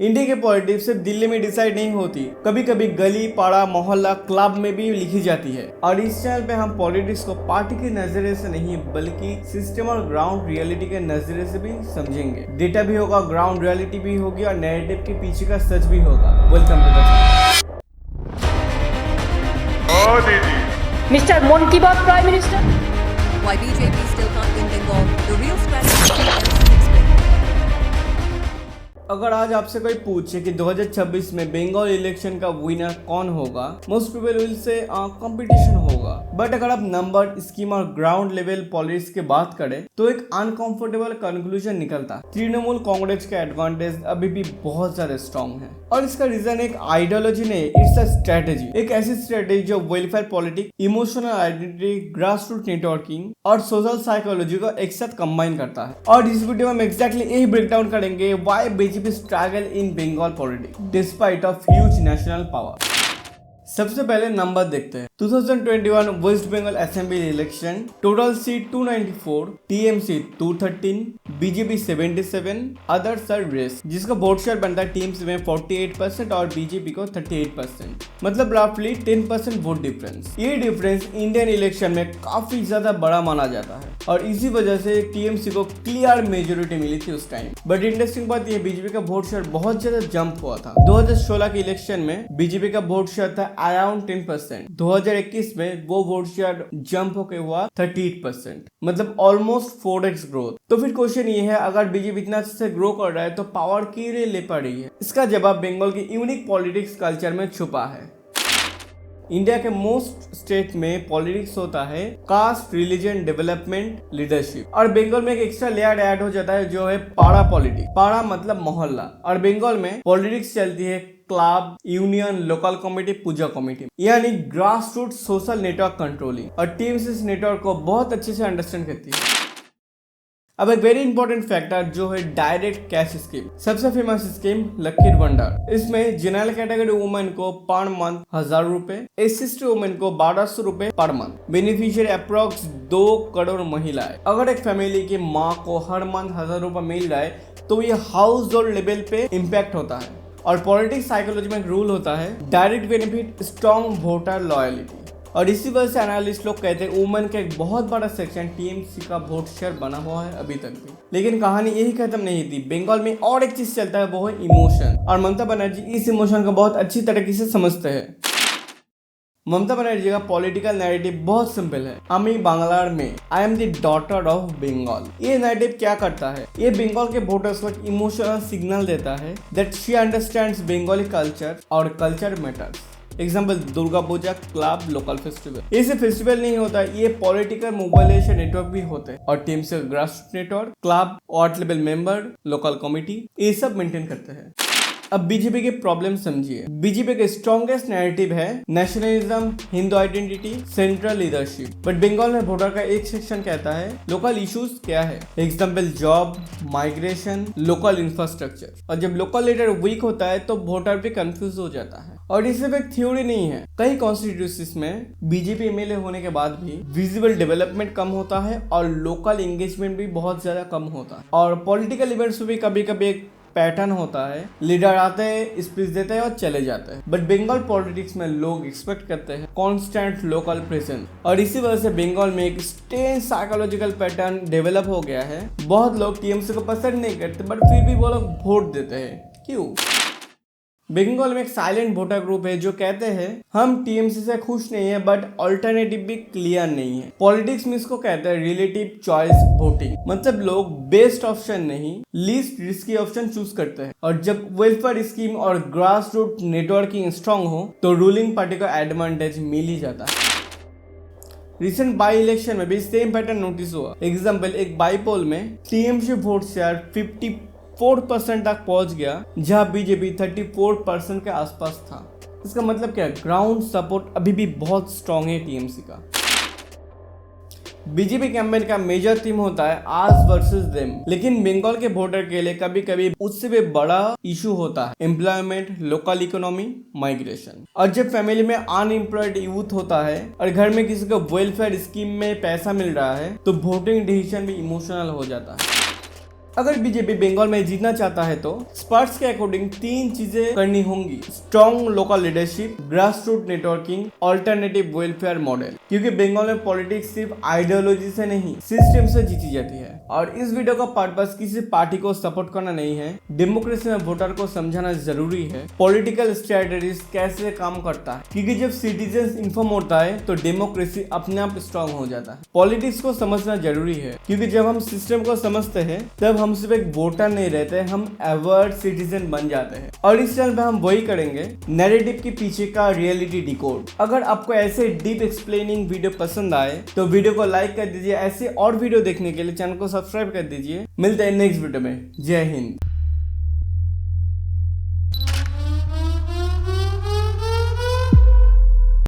India की politics सिर्फ दिल्ली में डिसाइड नहीं होती, कभी कभी गली, पाड़ा, मोहल्ला, क्लब में भी लिखी जाती है। और इस चैनल पे हम पॉलिटिक्स को पार्टी के नजरिए से नहीं बल्कि सिस्टम और ग्राउंड रियलिटी के नजरिए से भी समझेंगे। डेटा भी होगा, ग्राउंड रियलिटी भी होगी और नैरेटिव के पीछे का सच भी होगा। Welcome to the channel. Mr. Mon Ki Baat Prime Minister? Why BJP still can't win Bengal? The real strategy explained. अगर आज आपसे कोई पूछे कि 2026 में बंगाल इलेक्शन का विनर कौन होगा, most people will say competition होगा। बट अगर आप नंबर, स्कीम और ग्राउंड लेवल पॉलिटिक्स की बात करें तो एक अनकंफर्टेबल कंक्लूजन निकलता। तृणमूल कांग्रेस का एडवांटेज अभी भी बहुत ज्यादा स्ट्रॉन्ग है और इसका रीजन एक आइडियोलॉजी नहीं, इट्स अ स्ट्रेटेजी। एक ऐसी स्ट्रेटेजी जो welfare politics, emotional identity, grass root networking और सोशल साइकोलॉजी को एक साथ कंबाइन करता है। और इस वीडियो में हम एक्जैक्टली यही ब्रेक डाउन करेंगे why BJP struggle in Bengal politics despite of huge national power. सबसे पहले नंबर देखते हैं। 2021 West Bengal assembly election, total seat 294, TMC 213, BJP 77, others are rest, जिसका वोट शेयर बनता है टीएमसी में 48% और बीजेपी को 38%, मतलब रफली 10% वोट डिफरेंस। ये डिफरेंस इंडियन इलेक्शन में काफी ज्यादा बड़ा माना जाता है और इसी वजह से टीएमसी को क्लियर मेजोरिटी मिली थी उस टाइम। बट इंटरेस्टिंग बात यह, बीजेपी का वोट शेयर बहुत ज्यादा जंप हुआ था। 2016 के इलेक्शन में बीजेपी का वोट शेयर था अराउंड 10%। 2021 में वो वोट शेयर जंप होकर हुआ 38%, मतलब ऑलमोस्ट 4x ग्रोथ। तो फिर क्वेश्चन ये है, अगर बीजेपी इतना अच्छे से ग्रो कर रहा है तो पावर क्यों ले पा रही है? इसका जवाब बंगाल की यूनिक पॉलिटिक्स कल्चर में छुपा है। इंडिया के मोस्ट स्टेट में पॉलिटिक्स होता है कास्ट, रिलीजन, डेवलपमेंट, लीडरशिप, और बंगाल में एक एक्स्ट्रा लेयर ऐड हो जाता है जो है पाड़ा पॉलिटिक्स। पाड़ा मतलब मोहल्ला, और बंगाल में पॉलिटिक्स चलती है club, union, local committee, puja committee, यानी grass root social network controlling. और टीम्स इस नेटवर्क को बहुत अच्छे से अंडरस्टैंड करती है। अब एक वेरी इंपॉर्टेंट फैक्टर जो है डायरेक्ट कैश स्कीम। सबसे फेमस स्कीम लकीर भंडार। इसमें जनरल कैटेगरी वुमेन को पर मंथ 1000 रुपए, एससी वुमेन को 1200 रुपए per month. Beneficiary approx 2 crore महिलाएं। अगर एक फैमिली की माँ को हर मंथ 1000 रुपए मिल रहा है तो ये हाउस होल्ड लेवल पे इम्पैक्ट होता है। और पॉलिटिक्स साइकोलॉजी में एक रूल होता है direct benefit, strong voter loyalty. और इसी वजह से एनालिस्ट लोग कहते हैं वुमेन का एक बहुत बड़ा सेक्शन टीएमसी का वोट शेयर बना हुआ है अभी तक भी। लेकिन कहानी यही खत्म नहीं थी। बंगाल में और एक चीज चलता है, वो है इमोशन, और ममता बनर्जी इस इमोशन को बहुत अच्छी तरीके से समझते हैं। ममता बनर्जी का पॉलिटिकल नैरेटिव बहुत सिंपल है, अमी बांग्लार में I am the daughter of Bengal. ये नैरेटिव क्या करता है? ये बंगाल के वोटर्स को इमोशनल सिग्नल देता है that she understands Bengali culture और culture matters. Example Durga Puja, club, local festival. ये सिर्फ फेस्टिवल नहीं होता, ये पॉलिटिकल मोबिलाइजेशन नेटवर्क भी होते हैं और टीम से grass network, club, ward level member, local committee, ये सब मेंटेन करते हैं। अब बीजेपी के प्रॉब्लम समझिए। बीजेपी का स्ट्रॉन्गेस्ट नैरेटिव है nationalism, Hindu identity, central leadership. But Bengal में वोटर का एक सेक्शन कहता है लोकल इश्यूज क्या है, example job, migration, local infrastructure. और जब लोकल लीडर वीक होता है तो वोटर भी कंफ्यूज हो जाता है। और ये सिर्फ एक थ्योरी नहीं है, कई कॉन्स्टिट्यूएंसीज में बीजेपी एमएलए होने के बाद भी विजिबल डेवलपमेंट कम होता है और लोकल एंगेजमेंट भी बहुत ज्यादा कम होता है। और पॉलिटिकल इवेंट्स में भी कभी कभी एक पैटर्न होता है, लीडर आते हैं, स्पीच देते हैं और चले जाते हैं। बट बंगाल पॉलिटिक्स में लोग एक्सपेक्ट करते हैं कांस्टेंट लोकल प्रेजेंस, और इसी वजह से बंगाल में एक स्ट्रेंज साइकोलॉजिकल पैटर्न डेवलप हो गया है। बहुत लोग टीएमसी को पसंद नहीं करते बट फिर भी वो लोग वोट देते हैं। क्यों? बंगाल में एक साइलेंट वोटर ग्रुप है जो कहते हैं हम टीएमसी से खुश नहीं है बट ऑल्टरनेटिव भी क्लियर नहीं है। पॉलिटिक्स में इसको कहते हैं रिलेटिव चॉइस वोटिंग, मतलब लोग बेस्ट ऑप्शन नहीं, लीस्ट रिस्की ऑप्शन चूज करते हैं। और जब वेलफेयर स्कीम और ग्रास रूट नेटवर्किंग स्ट्रॉन्ग हो तो रूलिंग पार्टी को एडवांटेज मिल ही जाता है। रिसेंट बाई इलेक्शन में भी सेम पैटर्न नोटिस हुआ। एग्जाम्पल, एक बाई पोल में टीएमसी वोट शेयर 54% तक पहुंच गया जहां बीजेपी 34% के आसपास था। इसका मतलब क्या है? ग्राउंड सपोर्ट अभी भी बहुत स्ट्रॉन्ग है टीएमसी का। बीजेपी कैंपेन का मेजर थीम होता है आज वर्सेस देम, लेकिन बंगाल के वोटर के लिए कभी कभी उससे भी बड़ा इशू होता है एम्प्लॉयमेंट, लोकल इकोनॉमी, माइग्रेशन। और जब फैमिली में अनएम्प्लॉयड यूथ होता है और घर में किसी को वेलफेयर स्कीम में पैसा मिल रहा है तो वोटिंग डिसीजन भी इमोशनल हो जाता है। अगर बीजेपी बंगाल में जीतना चाहता है तो एक्सपर्ट्स के अकॉर्डिंग 3 चीजें करनी होंगी: strong local leadership, grass root networking, alternative welfare model. क्योंकि बंगाल में पॉलिटिक्स सिर्फ आइडियोलॉजी से नहीं, सिस्टम से जीती जाती है। और इस वीडियो का पर्पस किसी पार्टी को सपोर्ट करना नहीं है। डेमोक्रेसी में वोटर को समझाना जरूरी है पॉलिटिकल स्ट्रेटजीज कैसे काम करता है, क्योंकि जब सिटीजन इन्फॉर्म होता है तो डेमोक्रेसी अपने आप स्ट्रॉन्ग हो जाता है। पॉलिटिक्स को समझना जरूरी है, क्योंकि जब हम सिस्टम को समझते हैं तब हम सिर्फ एक वोटर नहीं रहते, हम अवेयर सिटीजन बन जाते हैं। और इस चैनल पे हम वही करेंगे, नैरेटिव के पीछे का रियलिटी डिकोड। अगर आपको ऐसे डीप एक्सप्लेनिंग वीडियो पसंद आए तो वीडियो को लाइक कर दीजिए। ऐसे और वीडियो देखने के लिए चैनल को सब्सक्राइब कर दीजिए। मिलते हैं नेक्स्ट वीडियो में। जय हिंद।